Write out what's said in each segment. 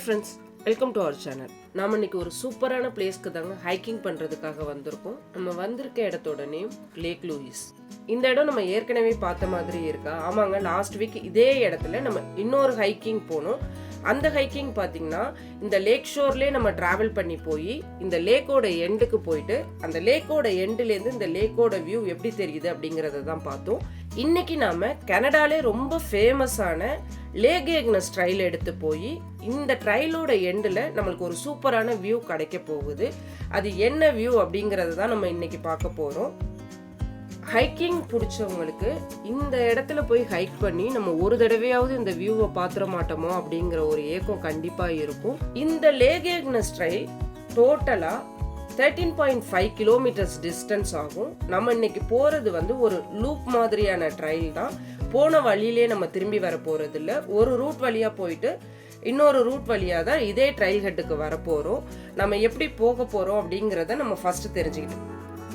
Friends, welcome to our channel. நாம் இன்னைக்கு ஒரு சூப்பரான பிளேஸ்க்கு தாங்க ஹைக்கிங் பண்ணுறதுக்காக வந்திருக்கோம். நம்ம வந்திருக்க இடத்தோட நேம் லேக் லூயிஸ். இந்த இடம் நம்ம ஏற்கனவே பார்த்த மாதிரி இருக்கா? ஆமாங்க, லாஸ்ட் வீக் இதே இடத்துல நம்ம இன்னொரு ஹைக்கிங் போனோம். அந்த ஹைக்கிங் பார்த்தீங்கன்னா இந்த லேக் ஷோர்லேயே நம்ம ட்ராவல் பண்ணி போய் இந்த லேக்கோட எண்டுக்கு போயிட்டு அந்த லேக்கோட எண்டுலேருந்து இந்த லேக்கோட வியூ எப்படி தெரியுது அப்படிங்கிறத தான் பார்த்தோம். இன்னைக்கு நாம கனடாலே ரொம்ப ஃபேமஸான லேக் ஆக்னஸ் ட்ரைல் எடுத்து போய் இந்த ட்ரைலோட எண்டில் நம்மளுக்கு ஒரு சூப்பரான வியூ கிடைக்க போகுது. அது என்ன வியூ அப்படிங்கிறத தான் நம்ம இன்னைக்கு பார்க்க போகிறோம். ஹைக்கிங் பிடிச்சவங்களுக்கு இந்த இடத்துல போய் ஹைக் பண்ணி நம்ம ஒரு தடவையாவது இந்த வியூவை பார்த்துட மாட்டோமோ அப்படிங்கிற ஒரு ஏக்கம் கண்டிப்பாக இருக்கும். இந்த லேக் ஆக்னஸ் ட்ரைல் டோட்டலாக 13.5 கிலோமீட்டர்ஸ் டிஸ்டன்ஸ் ஆகும். நம்ம இன்னைக்கு போகிறது ஒரு லூப் மாதிரியான ட்ரைல் தான். போன வழியிலே நம்ம திரும்பி வர போகிறது இல்லை. ஒரு ரூட் வழியாக போயிட்டு இன்னொரு ரூட் வழியாக தான் இதே ட்ரைல் ஹெட்டுக்கு வரப்போகிறோம். நம்ம எப்படி போக போகிறோம் அப்படிங்கிறத நம்ம ஃபஸ்ட்டு தெரிஞ்சுக்கிட்டோம்.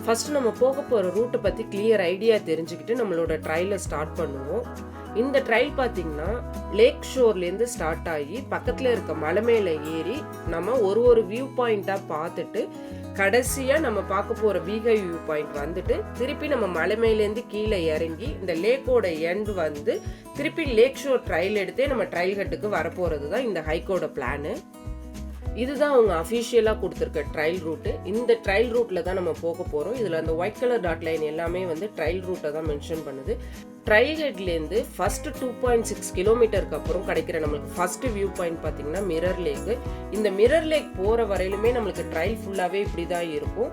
ஃபஸ்ட்டு நம்ம போக போகிற ரூட்டை பற்றி கிளியர் ஐடியா தெரிஞ்சுக்கிட்டு நம்மளோட ட்ரைலை ஸ்டார்ட் பண்ணுவோம். இந்த ட்ரைல் பார்த்தீங்கன்னா லேக் ஷோர்லேருந்து ஸ்டார்ட் ஆகி பக்கத்தில் இருக்க மலை மேலே ஏறி நம்ம ஒரு வியூ பாயிண்ட்டாக பார்த்துட்டு கடைசியாக நம்ம பார்க்க போகிற பீஹைவ் வியூ பாயிண்ட் வந்துட்டு திருப்பி நம்ம மலை மேலேருந்து கீழே இறங்கி இந்த லேக்கோட எண்டு திருப்பி லேக் ஷோர் ட்ரைல் எடுத்தே நம்ம ட்ரைல் ஹட்டுக்கு வரப்போகிறது தான் இந்த ஹைக்கோட பிளானு. இதுதான் அவங்க அஃபிஷியலாக கொடுத்துருக்க ட்ரைல் ரூட்டு. இந்த ட்ரைல் ரூட்டில் தான் நம்ம போக போகிறோம். இதில் அந்த ஒயிட் கலர் டாட் லைன் எல்லாமே ட்ரைல் ரூட்டை தான் மென்ஷன் பண்ணுது. ட்ரைல் ஹெட்லேருந்து ஃபஸ்ட்டு 2.6 கிலோமீட்டருக்கு அப்புறம் கிடைக்கிற நம்மளுக்கு ஃபஸ்ட்டு வியூ பாயிண்ட் பார்த்தீங்கன்னா மிரர் லேக்கு. இந்த மிரர் லேக் போகிற வரையிலுமே நம்மளுக்கு ட்ரைல் ஃபுல்லாகவே இப்படி தான் இருக்கும்.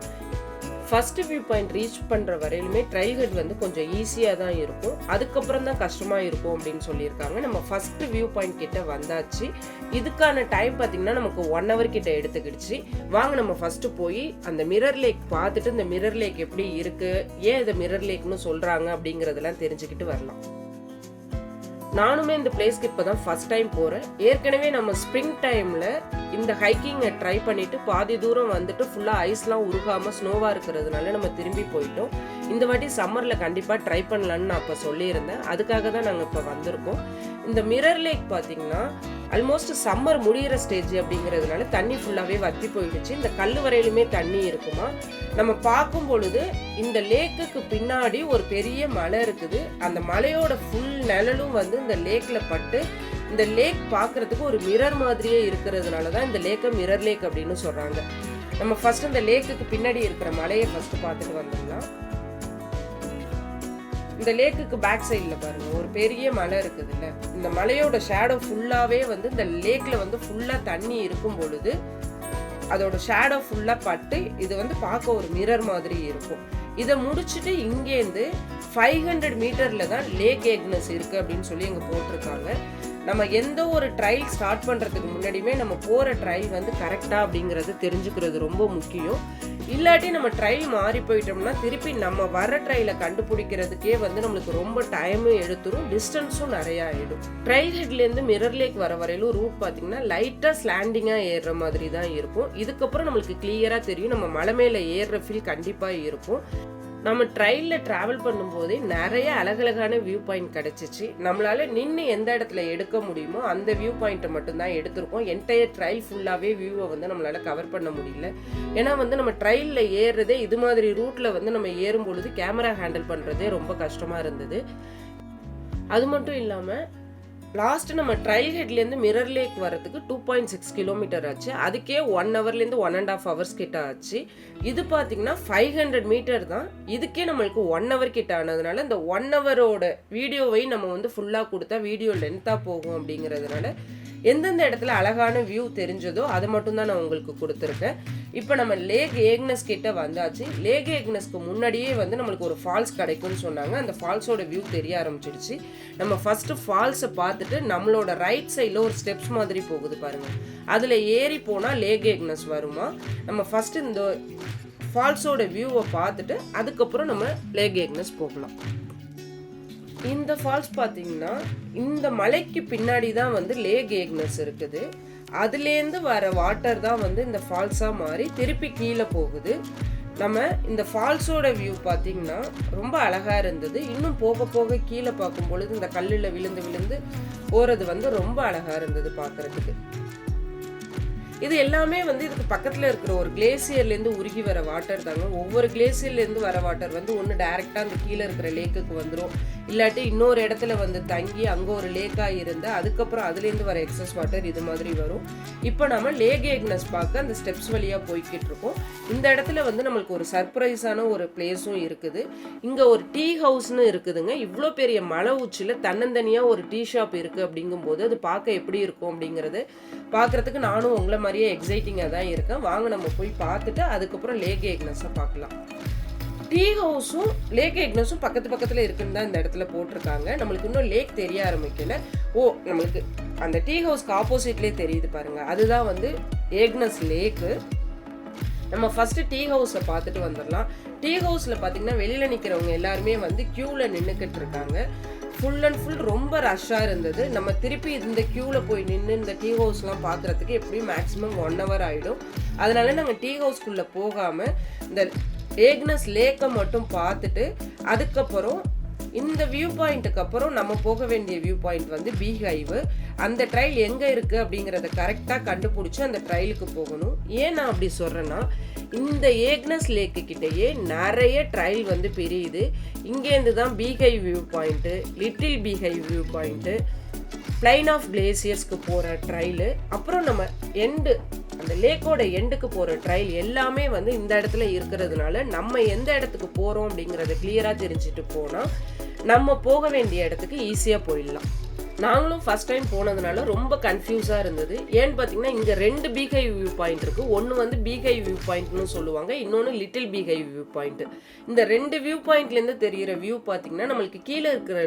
ஃபர்ஸ்ட் வியூ பாயிண்ட் ரீச் பண்ணுற வரையிலுமே ட்ரைல் ஹெட் கொஞ்சம் ஈஸியாக தான் இருக்கும். அதுக்கப்புறம் தான் கஷ்டமாக இருக்கும் அப்படின்னு சொல்லியிருக்காங்க. நம்ம ஃபர்ஸ்ட் வியூ பாயிண்ட் கிட்ட வந்தாச்சு. இதுக்கான டைம் பார்த்தீங்கன்னா நமக்கு 1 hour கிட்ட எடுத்துக்கிடுச்சு. வாங்க நம்ம ஃபர்ஸ்ட்டு போய் அந்த மிரர் லேக் பார்த்துட்டு இந்த மிரர் லேக் எப்படி இருக்குது, ஏன் இதை மிரர் லேக்னு சொல்கிறாங்க அப்படிங்கிறதெல்லாம் தெரிஞ்சுக்கிட்டு வரலாம். நானுமே இந்த பிளேஸ்க்கு இப்போ தான் ஃபர்ஸ்ட் டைம் போகிறேன். ஏற்கனவே நம்ம ஸ்ப்ரிங் டைமில் இந்த ஹைக்கிங்கை ட்ரை பண்ணிவிட்டு பாதி தூரம் வந்துட்டு ஃபுல்லாக ஐஸ்லாம் உருகாமல் ஸ்னோவாக இருக்கிறதுனால நம்ம திரும்பி போயிட்டோம். இந்த வாட்டி சம்மரில் கண்டிப்பாக ட்ரை பண்ணலான்னு நான் அப்போ சொல்லியிருந்தேன். அதுக்காக தான் நாங்கள் இப்போ வந்திருக்கோம். இந்த மிரர் லேக் பார்த்தீங்கன்னா ஆல்மோஸ்ட் சம்மர் முடிகிற ஸ்டேஜ் அப்படிங்கிறதுனால தண்ணி ஃபுல்லாகவே வற்றி போயிடுச்சு. இந்த கல் வரையிலுமே தண்ணி இருக்குமா. நம்ம பார்க்கும் பொழுது இந்த லேக்குக்கு பின்னாடி ஒரு பெரிய மலை இருக்குது. அந்த மலையோட ஃபுல் நிழலும் இந்த லேக்கில் பட்டு இந்த லேக் பார்க்கறதுக்கு ஒரு மிரர் மாதிரியே இருக்கிறதுனால தான் இந்த லேக்கை மிரர் லேக் அப்படின்னு சொல்கிறாங்க. நம்ம ஃபர்ஸ்ட் இந்த லேக்குக்கு பின்னாடி இருக்கிற மலையை ஃபர்ஸ்ட் பார்த்துட்டு வந்துடலாம். இந்த லேக்குக்கு பேக் சைடில் பாருங்க ஒரு பெரிய மலை இருக்குதுல்ல. இந்த மலையோட ஷேடோ ஃபுல்லாகவே இந்த லேக்கில் ஃபுல்லாக தண்ணி இருக்கும் பொழுது அதோட ஷேடோ ஃபுல்லாக பட்டு இது பார்க்க ஒரு மிரர் மாதிரி இருக்கும். இதை முடிச்சுட்டு இங்கேருந்து 500 மீட்டரில் தான் லேக் ஆக்னஸ் இருக்குது அப்படின்னு சொல்லி இங்கே போட்டிருக்காங்க. நம்ம எந்த ஒரு ட்ரைல் ஸ்டார்ட் பண்ணுறதுக்கு முன்னாடியுமே நம்ம போகிற ட்ரைல் கரெக்டாக அப்படிங்கிறது தெரிஞ்சுக்கிறது ரொம்ப முக்கியம். இல்லாட்டி நம்ம ட்ரைல் மாறி போயிட்டோம்னா திருப்பி நம்ம வர ட்ரைலை கண்டுபிடிக்கிறதுக்கே நம்மளுக்கு ரொம்ப டைமும் எடுத்துரும், டிஸ்டன்ஸும் நிறையா ஆகிடும். ட்ரைல் ஹெட்லேருந்து மிரர் லேக் வர வரையிலும் ரூட் பார்த்தீங்கன்னா லைட்டாக ஸ்லாண்டிங்காக ஏறுற மாதிரி தான் இருக்கும். இதுக்கப்புறம் நம்மளுக்கு கிளியராக தெரியும் நம்ம மலை மேலே ஏறுற ஃபீல் கண்டிப்பாக இருக்கும். நம்ம ட்ரைலில் ட்ராவல் பண்ணும்போதே நிறைய அழகழகான வியூ பாயிண்ட் கிடச்சிச்சு. நம்மளால நின்று எந்த இடத்துல எடுக்க முடியுமோ அந்த வியூ பாயிண்ட்டை மட்டும்தான் எடுத்திருக்கோம். என்டையர் ட்ரைல் ஃபுல்லாகவே வியூவை நம்மளால கவர் பண்ண முடியல. ஏன்னா நம்ம ட்ரைலில் ஏறுறதே இது மாதிரி ரூட்டில் நம்ம ஏறும் பொழுது கேமரா ஹேண்டில் பண்ணுறதே ரொம்ப கஷ்டமாக இருந்தது. அது மட்டும் இல்லாமல் லாஸ்ட்டு நம்ம ட்ரைல் ஹெட்லேருந்து மிரர் லேக் வரதுக்கு 2.6 கிலோமீட்டர் ஆச்சு. அதுக்கே 1 hourலேருந்து 1.5 hours கிட்ட ஆச்சு. இது பார்த்தீங்கன்னா 500 மீட்டர் தான். இதுக்கே நம்மளுக்கு 1 hour கிட்ட ஆனதுனால இந்த 1 hourோட வீடியோவை நம்ம ஃபுல்லாக கொடுத்தா வீடியோ லென்த்தாக போகும் அப்படிங்கிறதுனால எந்தெந்த இடத்துல அழகான வியூ தெரிஞ்சதோ அதை மட்டும்தான் நான் உங்களுக்கு கொடுத்துருக்கேன். இப்போ நம்ம லேக் ஆக்னஸ் கிட்ட வந்தாச்சு. லேக் ஆக்னஸ்க்கு முன்னாடியே நம்மளுக்கு ஒரு ஃபால்ஸ் கிடைக்கும்னு சொன்னாங்க. அந்த ஃபால்ஸோட வியூ தெரிய ஆரம்பிச்சிடுச்சு. நம்ம ஃபர்ஸ்ட் ஃபால்ஸை பார்த்துட்டு நம்மளோட ரைட் சைடில் ஒரு ஸ்டெப்ஸ் மாதிரி போகுது பாருங்க, அதில் ஏறி போனால் லேக் ஆக்னஸ் வருமா. நம்ம ஃபர்ஸ்ட் இந்த ஃபால்ஸோட வியூவை பார்த்துட்டு அதுக்கப்புறம் நம்ம லேக் ஆக்னஸ் போகலாம். இந்த ஃபால்ஸ் பார்த்தீங்கன்னா இந்த மலைக்கு பின்னாடி தான் லேக் ஆக்னஸ் இருக்குது. அதுலேருந்து வர வாட்டர் தான் இந்த ஃபால்ஸாக மாறி திருப்பி கீழே போகுது. நம்ம இந்த ஃபால்ஸோட வியூ பார்த்தீங்கன்னா ரொம்ப அழகாக இருந்தது. இன்னும் போக போக கீழே பார்க்கும் பொழுது இந்த கல்லில் விழுந்து விழுந்து போகிறது ரொம்ப அழகாக இருந்தது பார்க்குறதுக்கு. இது எல்லாமே வந்து இதுக்கு பக்கத்தில் இருக்கிற ஒரு கிளேசியர்லேருந்து உருகி வர வாட்டர் தாங்க. ஒவ்வொரு கிளேசியர்லேருந்து வர வாட்டர் வந்து ஒன்று டைரெக்டாக அந்த கீழே இருக்கிற லேக்குக்கு வந்துடும், இல்லாட்டி இன்னொரு இடத்துல வந்து தங்கி அங்கே ஒரு லேக்காக இருந்து அதுக்கப்புறம் அதுலேருந்து வர எக்ஸஸ் வாட்டர் இது மாதிரி வரும். இப்போ நம்ம லேக் ஆக்னஸ் பார்க்க அந்த ஸ்டெப்ஸ் வழியாக போய்கிட்டு இருக்கோம். இந்த இடத்துல வந்து நம்மளுக்கு ஒரு சர்ப்ரைஸான ஒரு பிளேஸும் இருக்குது. இங்கே ஒரு டீ ஹவுஸ்னு இருக்குதுங்க. இவ்வளோ பெரிய மலை உச்சியில் தன்னந்தனியாக ஒரு டீ ஷாப் இருக்குது அப்படிங்கும்போது அது பார்க்க எப்படி இருக்கும் அப்படிங்கிறது பார்க்குறதுக்கு நானும் உங்களை மாதிரியே எக்ஸைட்டிங்காக தான் இருக்கேன். வாங்க நம்ம போய் பார்த்துட்டு அதுக்கப்புறம் லேக் ஆக்னஸை பார்க்கலாம். டீ ஹவுஸும் லேக் ஆக்னஸும் பக்கத்தில் இருக்குன்னு தான் இந்த இடத்துல போட்டிருக்காங்க. நம்மளுக்கு இன்னும் லேக் தெரிய ஆரம்பிக்கல. நம்மளுக்கு அந்த டீ ஹவுஸ்க்கு ஆப்போசிட்லேயே தெரியுது பாருங்க, அதுதான் வந்து ஆக்னஸ் லேக்கு. நம்ம ஃபர்ஸ்ட் டீ ஹவுஸை பார்த்துட்டு வந்துடலாம். டீ ஹவுஸில் பார்த்தீங்கன்னா வெளியில் நிற்கிறவங்க எல்லாருமே வந்து க்யூவில் நின்றுக்கிட்டு இருக்காங்க. ஃபுல் அண்ட் ஃபுல் ரொம்ப ரஷ்ஷாக இருந்தது. நம்ம திருப்பி இந்த க்யூவில் போய் நின்று இந்த டீ ஹவுஸ்லாம் பார்க்குறதுக்கு எப்படியும் மேக்ஸிமம் 1 hour ஆகிடும். அதனால நாங்கள் டீ ஹவுஸ்க்குள்ளே போகாமல் இந்த ஆக்னஸ் லேக்கை மட்டும் பார்த்துட்டு அதுக்கப்புறம் இந்த வியூ பாயிண்ட்டுக்கு அப்புறம் நம்ம போக வேண்டிய வியூ பாயிண்ட் வந்து பீஹைவ். அந்த ட்ரைல் எங்கே இருக்குது அப்படிங்கிறத கரெக்டாக கண்டுபிடிச்சி அந்த ட்ரைலுக்கு போகணும். ஏன் நான் அப்படி சொல்கிறேன்னா, இந்த ஆக்னஸ் லேக்கு கிட்டேயே நிறைய ட்ரைல் வந்து பிரியுது. இங்கேருந்து தான் beehive view point, little beehive view point, plain of கிளேசியர்ஸ்க்கு போகிற ட்ரைலு, அப்புறம் நம்ம எண்டு அந்த லேக்கோட எண்டுக்கு போகிற ட்ரைல் எல்லாமே வந்து இந்த இடத்துல இருக்கிறதுனால நம்ம எந்த இடத்துக்கு போகிறோம் அப்படிங்கிறத கிளியராக தெரிஞ்சுட்டு போனால் நம்ம போக வேண்டிய இடத்துக்கு ஈஸியாக போயிடலாம். நாங்களும் ஃபர்ஸ்ட் டைம் போனதுனால ரொம்ப கன்ஃபியூஸாக இருந்தது. ஏன்னு பார்த்தீங்கன்னா இங்கே 2 பீஹைவ் வியூ பாயிண்ட் இருக்குது. ஒன்று வந்து பீஹைவ் வியூ பாயிண்ட்னு சொல்லுவாங்க, இன்னொன்று லிட்டில் பீஹைவ் வியூ பாயிண்ட். இந்த 2 வியூ பாயிண்ட்லேருந்து தெரிகிற வியூ பார்த்தீங்கன்னா நம்மளுக்கு கீழே இருக்கிற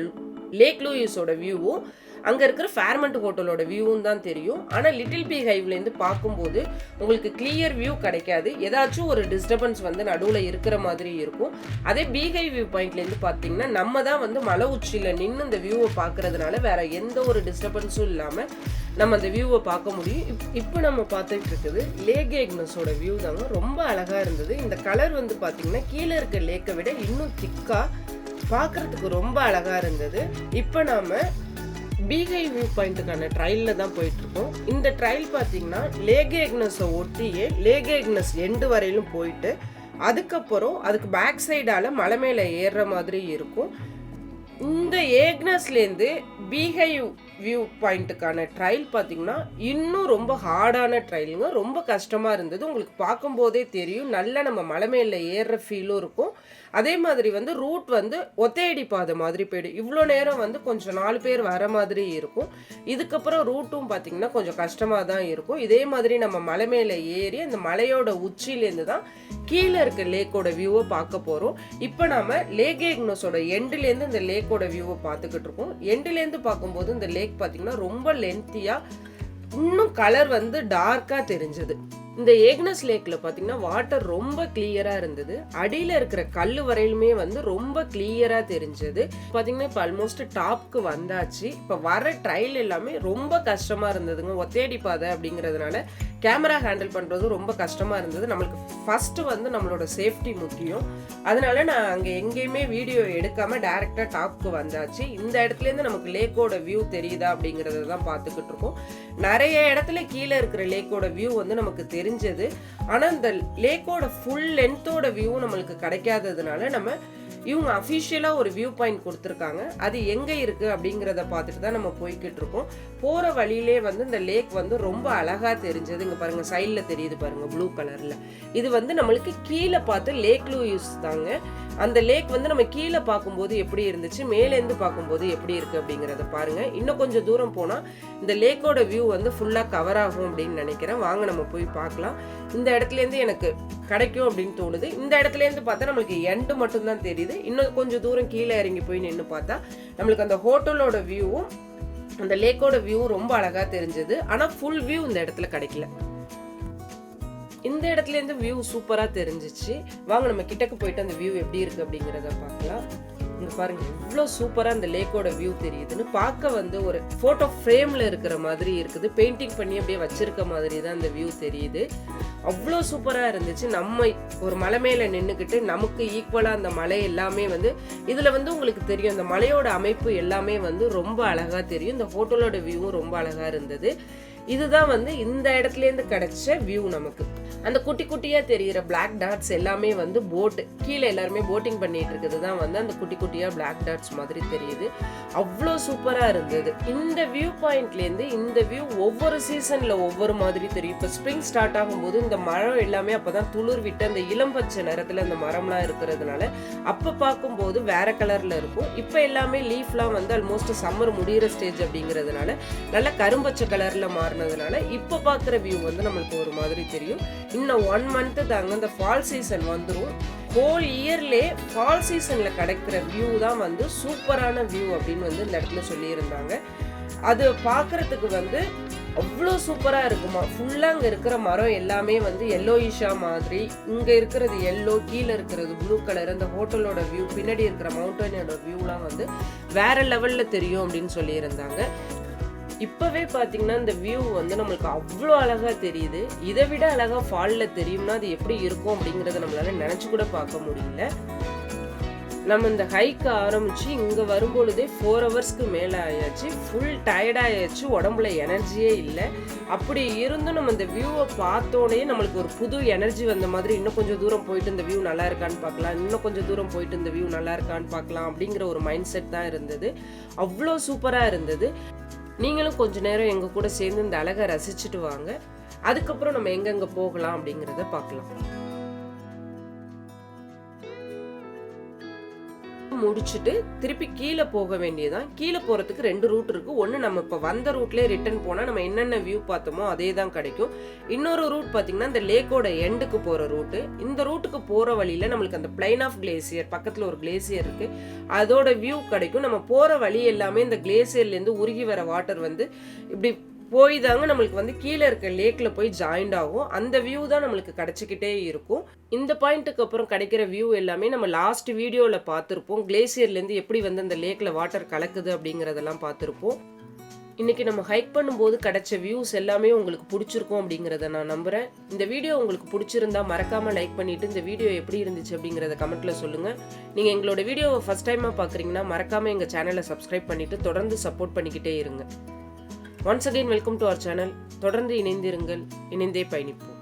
லேக் லூயிஸோட வியூவும் அங்கே இருக்கிற ஃபேர்மண்ட் ஹோட்டலோட வியூவும் தான் தெரியும். ஆனால் லிட்டில் பீஹைவ்லேருந்து பார்க்கும்போது உங்களுக்கு கிளியர் வியூ கிடைக்காது. ஏதாச்சும் ஒரு டிஸ்டர்பன்ஸ் வந்து நடுவில் இருக்கிற மாதிரி இருக்கும். அதே பீஹைவ் வியூ பாயிண்ட்லேருந்து பார்த்தீங்கன்னா நம்ம தான் வந்து மலை உச்சியில் நின்று இந்த வியூவை பார்க்கறதுனால வேற எந்த ஒரு டிஸ்டர்பன்ஸும் இல்லாமல் நம்ம அந்த வியூவை பார்க்க முடியும். இப்போ நம்ம பார்த்துட்டு இருக்குது லேக் ஆக்னஸோட வியூ தாங்க. ரொம்ப அழகாக இருந்தது. இந்த கலர் வந்து பார்த்தீங்கன்னா கீழே இருக்க லேக்கை விட இன்னும் திக்காக பார்க்குறதுக்கு ரொம்ப அழகாக இருந்தது. இப்போ நாம் பீஹைவ் வியூ பாயிண்ட்டுக்கான ட்ரைலில் தான் போயிட்டுருக்கோம். இந்த ட்ரைல் பார்த்தீங்கன்னா லேக் ஆக்னஸை ஒட்டியே லேக் ஆக்னஸ் எண்டு வரையிலும் போயிட்டு அதுக்கப்புறம் அதுக்கு பேக் சைடால் மலை மேலே ஏறுற மாதிரி இருக்கும். இந்த ஆக்னஸ்லேருந்து பீஹைவ் வியூ பாயிண்ட்டுக்கான ட்ரைல் பார்த்தீங்கன்னா இன்னும் ரொம்ப ஹார்டான ட்ரைலுங்க. ரொம்ப கஷ்டமாக இருந்தது. உங்களுக்கு பார்க்கும்போதே தெரியும், நல்லா நம்ம மலை மேலே ஏறுற ஃபீலும் இருக்கும். அதே மாதிரி வந்து ரூட் வந்து ஒத்தையடி பாதை மாதிரி போயிடும். இவ்வளோ நேரம் வந்து கொஞ்சம் 4 பேர் வர மாதிரி இருக்கும். இதுக்கப்புறம் ரூட்டும் பார்த்தீங்கன்னா கொஞ்சம் கஷ்டமாக தான் இருக்கும். இதே மாதிரி நம்ம மலை மேலே ஏறி அந்த மலையோட உச்சியிலேருந்து தான் கீழே இருக்க லேக்கோட வியூவை பார்க்க போகிறோம். இப்போ நம்ம லேக் ஆக்னஸோட எண்டுலேருந்து இந்த லேக்கோட வியூவை பார்த்துக்கிட்டு இருக்கோம். எண்டுலேருந்து பார்க்கும்போது இந்த லேக் பார்த்தீங்கன்னா ரொம்ப லென்த்தியாக இன்னும் கலர் வந்து டார்க்காக தெரிஞ்சது. இந்த ஆக்னஸ் லேக்கில் பார்த்தீங்கன்னா வாட்டர் ரொம்ப கிளியராக இருந்தது. அடியில் இருக்கிற கல் வரையிலுமே வந்து ரொம்ப கிளியராக தெரிஞ்சது. பார்த்தீங்கன்னா இப்போ ஆல்மோஸ்ட் டாப்க்கு வந்தாச்சு. இப்போ வர ட்ரைல் எல்லாமே ரொம்ப கஷ்டமாக இருந்ததுங்க. ஒத்தையடி பாதை அப்படிங்கிறதுனால கேமரா ஹேண்டில் பண்ணுறது ரொம்ப கஷ்டமாக இருந்தது. நம்மளுக்கு ஃபஸ்ட்டு வந்து நம்மளோட சேஃப்டி முக்கியம். அதனால நான் அங்கே எங்கேயுமே வீடியோ எடுக்காமல் டேரெக்டாக டாப்க்கு வந்தாச்சு. இந்த இடத்துலேருந்து நமக்கு லேக்கோட வியூ தெரியுதா அப்படிங்கிறத தான் பார்த்துக்கிட்டு இருக்கோம். நிறைய இடத்துல கீழே இருக்கிற லேக்கோட வியூ வந்து நமக்கு தெரிஞ்சது. ஆனால் இந்த லேக்கோட ஃபுல் லென்த்தோட வியூ நம்மளுக்கு கிடைக்காததுனால நம்ம இவங்க அஃபிஷியலாக ஒரு வியூ பாயிண்ட் கொடுத்துருக்காங்க. அது எங்கே இருக்குது அப்படிங்கிறத பார்த்துட்டு தான் நம்ம போய்கிட்டு இருக்கோம். போகிற வழியிலே வந்து இந்த லேக் வந்து ரொம்ப அழகாக தெரிஞ்சது. இங்கே பாருங்கள், சைடில் தெரியுது பாருங்கள் ப்ளூ கலரில். இது வந்து நம்மளுக்கு கீழே பார்த்து லேக் லூயிஸ் தாங்க. அந்த லேக் வந்து நம்ம கீழே பார்க்கும்போது எப்படி இருந்துச்சு, மேலேருந்து பார்க்கும்போது எப்படி இருக்குது அப்படிங்கிறத பாருங்கள். இன்னும் கொஞ்சம் தூரம் போனால் இந்த லேக்கோட வியூ வந்து ஃபுல்லாக கவர் ஆகும் அப்படின்னு நினைக்கிறேன். வாங்க நம்ம போய் பார்க்கலாம். இந்த இடத்துலேருந்து எனக்கு கிடைக்கும் அப்படின்னு தோணுது. இந்த இடத்துலேருந்து பார்த்தா நம்மளுக்கு எண்டு மட்டும்தான் தெரியுது. இன்னும் கொஞ்சம் தூரம் கீழே இறங்கி போய் நின்று பார்த்தா நம்மளுக்கு அந்த ஹோட்டலோட வியூவும் அந்த லேக்கோட வியூவும் ரொம்ப அழகாக தெரிஞ்சது. ஆனால் ஃபுல் வியூ இந்த இடத்துல கிடைக்கல. இந்த இடத்துல இருந்து வியூ சூப்பரா தெரிஞ்சிச்சு. வாங்க நம்ம கிட்டக்கு போயிட்டு அந்த வியூ எப்படி இருக்கு அப்படிங்கறத பார்க்கலாம். இங்க பாருங்க இவ்வளவு சூப்பரா அந்த லேக்கோட வியூ தெரியுதுன்னு. பார்க்க வந்து ஒரு போட்டோ ஃப்ரேம்ல இருக்கிற மாதிரி இருக்குது. பெயிண்டிங் பண்ணி அப்படியே வச்சிருக்க மாதிரி தான் அந்த வியூ தெரியுது. அவ்வளோ சூப்பரா இருந்துச்சு. நம்ம ஒரு மலை மேல நின்றுக்கிட்டு நமக்கு ஈக்குவலா அந்த மலை எல்லாமே வந்து இதுல வந்து உங்களுக்கு தெரியும், அந்த மலையோட அமைப்பு எல்லாமே வந்து ரொம்ப அழகா தெரியும். இந்த ஹோட்டலோட வியூவும் ரொம்ப அழகா இருந்தது. இதுதான் வந்து இந்த இடத்துல இருந்து கிடைச்ச வியூ நமக்கு. அந்த குட்டி குட்டியா தெரிகிற பிளாக் டாட்ஸ் எல்லாமே வந்து போட், கீழே எல்லாருமே போட்டிங் பண்ணிட்டு இருக்குது தான் வந்து அந்த குட்டி குட்டியா பிளாக் டாட்ஸ் மாதிரி தெரியுது. அவ்வளோ சூப்பரா இருந்தது. இந்த வியூ பாயிண்ட்லேருந்து இந்த வியூ ஒவ்வொரு சீசன்ல ஒவ்வொரு மாதிரி தெரியும். இப்போ ஸ்ப்ரிங் ஸ்டார்ட் ஆகும்போது இந்த மரம் எல்லாமே அப்பதான் துளிர் விட்டு அந்த இளம் பச்சை நிறத்துல அந்த மரம்லாம் இருக்கிறதுனால அப்ப பார்க்கும்போது வேற கலர்ல இருக்கும். இப்போ எல்லாமே லீஃப்லாம் வந்து ஆல்மோஸ்ட் சம்மர் முடிகிற ஸ்டேஜ் அப்படிங்கிறதுனால நல்ல கரும்பச்சை கலர்ல மாறினதுனால இப்போ பார்க்குற வியூ வந்து நம்மளுக்கு ஒரு மாதிரி தெரியும். இன்னும் 1 month தாங்க இந்த ஃபால் சீசன் வந்துடும். ஹோல் இயர்லே ஃபால் சீசன்ல கிடைக்கிற வியூ தான் வந்து சூப்பரான வியூ அப்படின்னு வந்து இந்த இடத்துல சொல்லியிருந்தாங்க. அது பார்க்கறதுக்கு வந்து அவ்வளோ சூப்பரா இருக்குமா. ஃபுல்லா அங்க இருக்கிற மரம் எல்லாமே வந்து எல்லோயிஷா மாதிரி, இங்க இருக்கிறது எல்லோ, கீழே இருக்கிறது ப்ளூ கலர். அந்த ஹோட்டலோட வியூ, பின்னாடி இருக்கிற மவுண்டனோட வியூலாம் வந்து வேற லெவல்ல தெரியும் அப்படின்னு சொல்லியிருந்தாங்க. இப்பவே பாத்தீங்கன்னா இந்த வியூ வந்து நம்மளுக்கு அவ்வளோ அழகா தெரியுது. இதை விட அழகா ஃபால்ல தெரியும்னா அது எப்படி இருக்கும் அப்படிங்கறத நம்மளால நினைச்சு கூட பார்க்க முடியல. நம்ம இந்த ஹைக் ஆரம்பிச்சு இங்க வரும்பொழுதே 4 hours மேல ஆயாச்சு. ஃபுல் டயர்ட் ஆயாச்சு, உடம்புல எனர்ஜியே இல்லை. அப்படி இருந்தும் நம்ம இந்த வியூவை பார்த்தோன்னே நம்மளுக்கு ஒரு புது எனர்ஜி வந்த மாதிரி, இன்னும் கொஞ்சம் தூரம் போயிட்டு இந்த வியூ நல்லா இருக்கான்னு பார்க்கலாம், இன்னும் கொஞ்சம் தூரம் போயிட்டு இந்த வியூ நல்லா இருக்கான்னு பார்க்கலாம் அப்படிங்கிற ஒரு மைண்ட் செட் தான் இருந்தது. அவ்வளோ சூப்பரா இருந்தது. நீங்களும் கொஞ்ச நேரம் எங்க கூட சேர்ந்து இந்த அழகை ரசிச்சுட்டு வாங்க. அதுக்கப்புறம் நம்ம எங்கெங்க போகலாம் அப்படிங்கிறத பார்க்கலாம். முடிச்சுட்டு திருப்பி கீழே போக வேண்டியதான். கீழே போறதுக்கு 2 ரூட் இருக்கு. ஒன்னு நம்ம இப்ப வந்த ரூட்ல ரிட்டர்ன் போனா நம்ம என்னென்ன வியூ பார்த்தோமோ அதே தான் கிடைக்கும். இன்னொரு ரூட் பாத்தீங்கன்னா இந்த லேக்கோட எண்டுக்கு போற ரூட். இந்த ரூட்டுக்கு போற வழியில நம்மளுக்கு அந்த பிளைன் ஆஃப் கிளேசியர் பக்கத்துல ஒரு கிளேசியர் இருக்கு, அதோட வியூ கிடைக்கும். நம்ம போற வழி எல்லாமே இந்த கிளேசியர்ல இருந்து உருகி வர வாட்டர் வந்து இப்படி போய் தாங்க நம்மளுக்கு வந்து கீழே இருக்க லேக்ல போய் ஜாயிண்ட் ஆகும். அந்த வியூ தான் நம்மளுக்கு கிடைச்சிக்கிட்டே இருக்கும். இந்த பாயிண்ட்டுக்கு அப்புறம் கிடைக்கிற வியூ எல்லாமே நம்ம லாஸ்ட் வீடியோல பார்த்துருப்போம். கிளேசியர்ல இருந்து எப்படி வந்து அந்த லேக்ல வாட்டர் கலக்குது அப்படிங்கறதெல்லாம் பார்த்துருப்போம். இன்னைக்கு நம்ம ஹைக் பண்ணும்போது கிடைச்ச வியூஸ் எல்லாமே உங்களுக்கு பிடிச்சிருக்கும் அப்படிங்கறத நான் நம்புறேன். இந்த வீடியோ உங்களுக்கு பிடிச்சிருந்தா மறக்காம லைக் பண்ணிட்டு இந்த வீடியோ எப்படி இருந்துச்சு அப்படிங்கறத கமெண்ட்ல சொல்லுங்க. நீங்க எங்களோட வீடியோவை ஃபர்ஸ்ட் டைமா பாக்குறீங்கன்னா மறக்காம எங்க சேனலை சப்ஸ்கிரைப் பண்ணிட்டு தொடர்ந்து சப்போர்ட் பண்ணிக்கிட்டே இருங்க. Once again welcome to our channel. தொடர்ந்து இணைந்திருங்கள், இணைந்தே பயணிப்போம்.